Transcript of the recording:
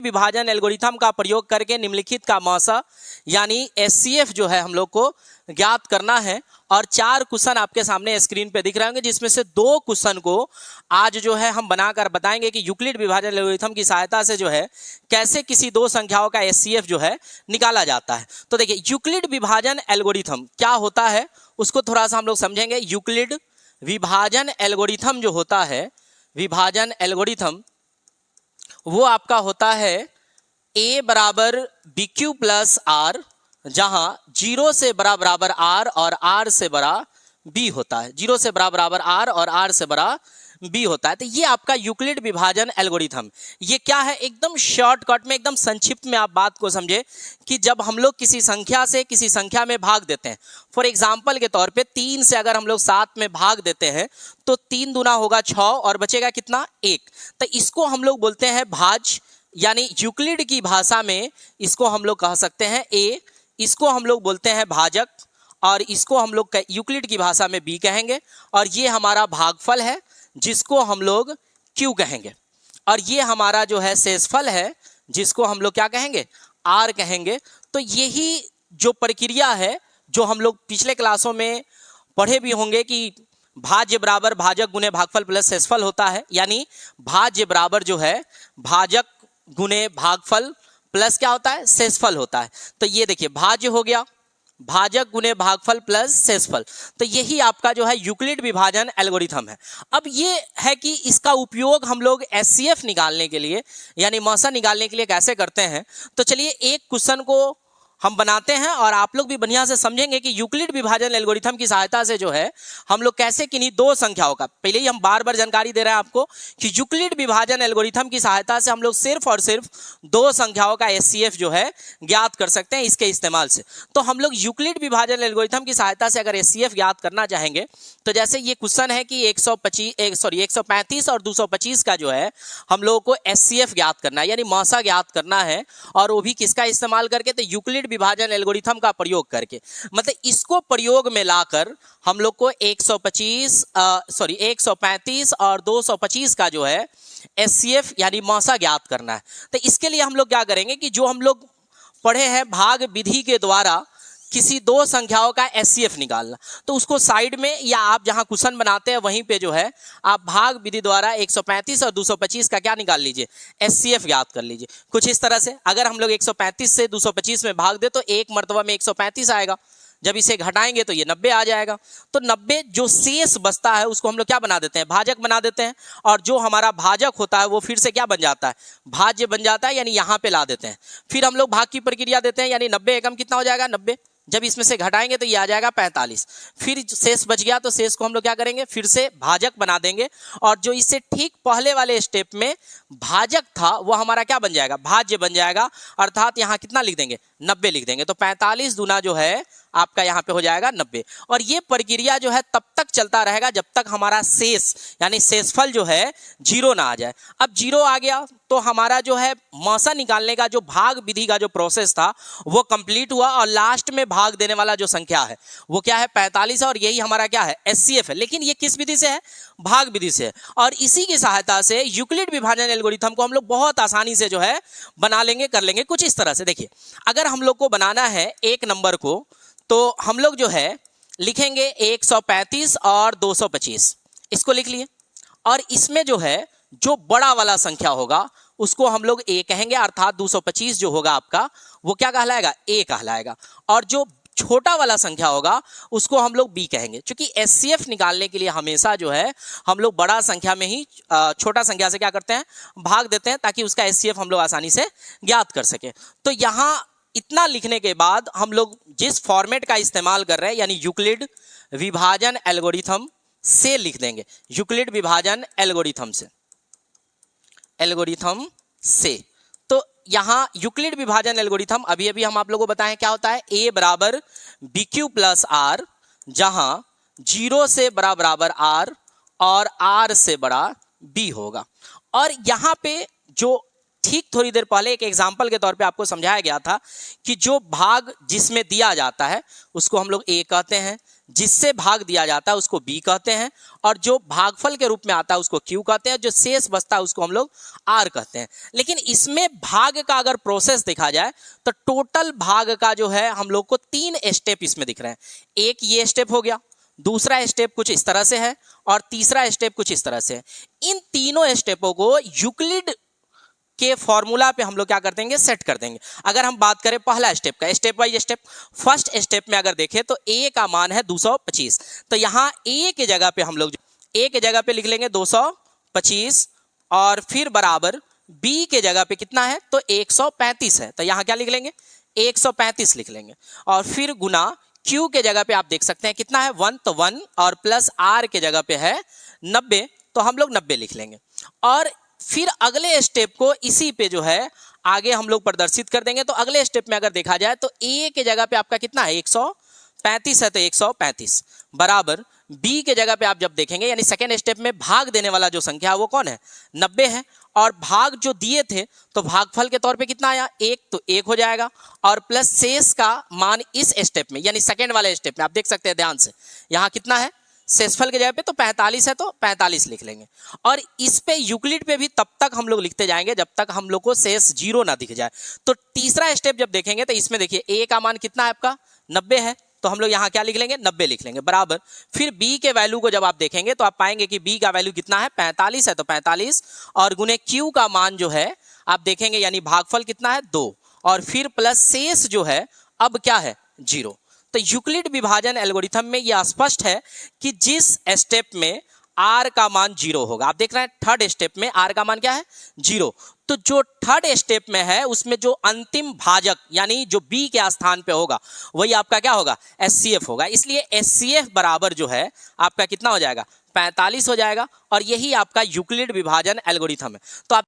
विभाजन एल्गोरिथम का प्रयोग करके निम्नलिखित का मौसा यानी एचसीएफ जो है हम लोग को ज्ञात करना है। और 4 क्वेश्चन आपके सामने स्क्रीन पे दिख रहे होंगे, जिसमें से 2 क्वेश्चन को आज जो है हम बनाकर बताएंगे कि यूक्लिड विभाजन एल्गोरिथम की सहायता से जो है कैसे किसी 2 संख्याओं का एचसीएफ जो है निकाला जाता है। तो देखिए यूक्लिड विभाजन एल्गोरिथम क्या होता है उसको थोड़ा सा हम लोग समझेंगे। यूक्लिड विभाजन एल्गोरिथम जो होता है, विभाजन एल्गोरिथम वो आपका होता है a बराबर बी क्यू प्लस आर, जहां 0 से बड़ा बराबर r और r से बड़ा b होता है। 0 से बड़ा बराबर r और r से बड़ा b होता है। तो ये आपका यूक्लिड विभाजन एल्गोरिथम ये क्या है, एकदम शॉर्टकट में, एकदम संक्षिप्त में आप बात को समझे कि जब हम लोग किसी संख्या से किसी संख्या में भाग देते हैं, फॉर एग्जाम्पल के तौर पे 3 से अगर हम लोग 7 में भाग देते हैं तो 3 दूना होगा 6 और बचेगा कितना 1। तो इसको हम लोग बोलते हैं भाज्य, यानी यूक्लिड की भाषा में इसको हम लोग कह सकते हैं a, इसको हम लोग बोलते हैं भाजक और इसको हम लोग यूक्लिड की भाषा में b कहेंगे। और ये हमारा भागफल है जिसको हम लोग q कहेंगे, और ये हमारा जो है शेषफल है जिसको हम लोग क्या कहेंगे r कहेंगे। तो यही जो प्रक्रिया है जो हम लोग पिछले क्लासों में पढ़े भी होंगे कि भाज्य बराबर भाजक गुने भागफल प्लस शेषफल होता है, यानी भाज्य बराबर जो है भाजक गुने भागफल प्लस क्या होता है शेषफल होता है। तो ये देखिए भाज्य हो गया भाजक गुने भागफल प्लस शेषफल। तो यही आपका जो है यूक्लिड विभाजन एल्गोरिथम है। अब ये है कि इसका उपयोग हम लोग एचसीएफ निकालने के लिए यानी मौसा निकालने के लिए कैसे करते हैं। तो चलिए एक क्वेश्चन को हम बनाते हैं और आप लोग भी बढ़िया से समझेंगे कि यूक्लिड विभाजन एल्गोरिथम की सहायता से जो है हम लोग कैसे किन्हीं 2 संख्याओं का, पहले ही हम बार बार जानकारी दे रहे हैं आपको कि यूक्लिड विभाजन एल्गोरिथम की सहायता से हम लोग सिर्फ और सिर्फ 2 संख्याओं का एचसीएफ जो है ज्ञात कर सकते हैं इसके इस्तेमाल से। तो हम लोग यूक्लिड विभाजन एल्गोरिथम की सहायता से अगर एचसीएफ ज्ञात करना चाहेंगे तो जैसे ये क्वेश्चन है कि 135 और 225 का जो है हम लोगों को एचसीएफ ज्ञात करना है, यानी मौसा ज्ञात करना है, और वो भी किसका इस्तेमाल करके, तो यूक्लिड विभाजन एल्गोरिथम का प्रयोग करके। मतलब इसको प्रयोग में लाकर हम लोग को 135 और 225 का जो है एचसीएफ यानी मौसा ज्ञात करना है। तो इसके लिए हम लोग क्या करेंगे कि जो हम लोग पढ़े हैं भाग विधि के द्वारा किसी 2 संख्याओं का एचसीएफ निकालना, तो उसको साइड में या आप जहां क्वेश्चन बनाते हैं वहीं पे जो है आप भाग विधि द्वारा 135 और 225 का क्या निकाल लीजिए एचसीएफ ज्ञात कर लीजिए। कुछ इस तरह से अगर हम लोग 135 से 225 में भाग दे तो एक मर्तबा में 135 आएगा, जब इसे घटाएंगे तो ये 90 आ जाएगा। तो 90 जो शेष बचता है उसको हम लोग क्या बना देते हैं भाजक बना देते हैं, और जो हमारा भाजक होता है वो फिर से क्या बन जाता है भाज्य बन जाता है, यानी यहाँ पे ला देते हैं। फिर हम लोग भाग की प्रक्रिया देते हैं, यानी 90 एकम कितना हो जाएगा 90, जब इसमें से घटाएंगे तो ये आ जाएगा 45। फिर शेष बच गया तो शेष को हम लोग क्या करेंगे फिर से भाजक बना देंगे, और जो इससे ठीक पहले वाले स्टेप में भाजक था वो हमारा क्या बन जाएगा भाज्य बन जाएगा, अर्थात यहाँ कितना लिख देंगे 90 लिख देंगे। तो 45 दूना जो है आपका यहाँ पे हो जाएगा 90। और ये प्रक्रिया जो है तब तक चलता रहेगा जब तक हमारा शेष यानी शेषफल जो है 0 ना आ जाए। अब 0 आ गया तो हमारा जो है मौसा निकालने का जो भाग विधि का जो प्रोसेस था वो कंप्लीट हुआ, और लास्ट में भाग देने वाला जो संख्या है वो क्या है 45 है, और यही हमारा क्या है एचसीएफ है। लेकिन ये किस विधि से है भाग विधि से है, और इसी की सहायता से यूक्लिड विभाजन एल्गोरिथम को हम लोग बहुत आसानी से जो है बना लेंगे कर लेंगे। कुछ इस तरह से देखिए, अगर हम लोग को बनाना है एक नंबर को तो हम लोग जो है लिखेंगे 135 और 225, इसको लिख लिए, और इसमें जो है जो बड़ा वाला संख्या होगा उसको हम लोग a कहेंगे, अर्थात 225 जो होगा आपका वो क्या कहलाएगा a कहलाएगा, और जो छोटा वाला संख्या होगा उसको हम लोग b कहेंगे। क्योंकि एचसीएफ निकालने के लिए हमेशा जो है हम लोग बड़ा संख्या में ही छोटा संख्या से क्या करते हैं भाग देते हैं, ताकि उसका एचसीएफ हम लोग आसानी से ज्ञात कर सके। तो यहाँ इतना लिखने के बाद हम लोग जिस फॉर्मेट का इस्तेमाल कर रहे हैं यानी यूक्लिड विभाजन एल्गोरिथम से लिख देंगे, यूक्लिड विभाजन एल्गोरिथम से। तो यहाँ यूक्लिड विभाजन एल्गोरिथम अभी अभी हम आप लोगों को बताएं क्या होता है, a बराबर बी क्यू प्लस आर, जहां 0 से बड़ा बराबर r और r से बड़ा b होगा। और यहाँ पे जो ठीक थोड़ी देर पहले एक एग्जाम्पल के तौर पे आपको समझाया गया था कि जो भाग जिसमें दिया जाता है उसको हम लोग ए कहते हैं, जिससे भाग दिया जाता है उसको बी कहते हैं, और जो भागफल के रूप में आता है उसको क्यू कहते हैं, जो शेष बचता है उसको हम लोग आर कहते हैं। लेकिन इसमें भाग का अगर प्रोसेस देखा जाए तो टोटल भाग का जो है हम लोग को 3 स्टेप इसमें दिख रहे हैं। एक ये स्टेप हो गया, दूसरा स्टेप कुछ इस तरह से है, और तीसरा स्टेप कुछ इस तरह से है। इन तीनों स्टेपों को यूक्लिड के फॉर्मूला पे हम लोग क्या कर देंगे, सेट कर देंगे। अगर हम बात करें पहला स्टेप का, step wise step, first step में अगर देखें तो ए का मान है 225, तो यहाँ ए के जगह पे हम लोग ए के जगह पे लिख लेंगे 225, और फिर बराबर बी के जगह पे कितना है तो 135 है, तो यहाँ क्या लिख लेंगे 135 लिख लेंगे, और फिर गुना क्यू के जगह पे आप देख सकते हैं कितना है 1, तो 1, और प्लस आर के जगह पे है 90, तो हम लोग 90 लिख लेंगे। और फिर अगले स्टेप को इसी पे जो है आगे हम लोग प्रदर्शित कर देंगे। तो अगले स्टेप में अगर देखा जाए तो ए के जगह पे आपका कितना है 135 है, तो 135 बराबर बी के जगह पे आप जब देखेंगे यानी सेकेंड स्टेप में भाग देने वाला जो संख्या है वो कौन है 90 है, और भाग जो दिए थे तो भागफल के तौर पे कितना आया 1, तो 1 हो जाएगा, और प्लस शेष का मान इस स्टेप में यानी सेकेंड वाले स्टेप में आप देख सकते हैं ध्यान से यहाँ कितना है, शेषफल के जगह पे तो 45 है, तो 45 लिख लेंगे। और इस पे यूक्लिड पे भी तब तक हम लोग लिखते जाएंगे जब तक हम लोग को शेष 0 ना दिख जाए। तो तीसरा स्टेप जब देखेंगे तो इसमें देखिए ए का मान कितना है आपका 90 है, तो हम लोग यहाँ क्या लिख लेंगे 90 लिख लेंगे बराबर। फिर बी के वैल्यू को जब आप देखेंगे तो आप पाएंगे कि बी का वैल्यू कितना है 45 है, तो 45, और गुने क्यू का मान जो है आप देखेंगे यानी भागफल कितना है 2, और फिर प्लस शेष जो है अब क्या है 0। तो यूक्लिड विभाजन एल्गोरिथम में यह स्पष्ट है कि जिस स्टेप में आर का मान 0 होगा, आप देख रहे हैं थर्ड स्टेप में आर का मान क्या है 0, तो जो थर्ड स्टेप में है उसमें जो अंतिम भाजक यानी जो बी के स्थान पे होगा वही आपका क्या होगा एचसीएफ होगा। इसलिए एचसीएफ बराबर जो है आपका कितना हो जाएगा 45 हो जाएगा, और यही आपका यूक्लिड विभाजन एल्गोरिथम है। तो आप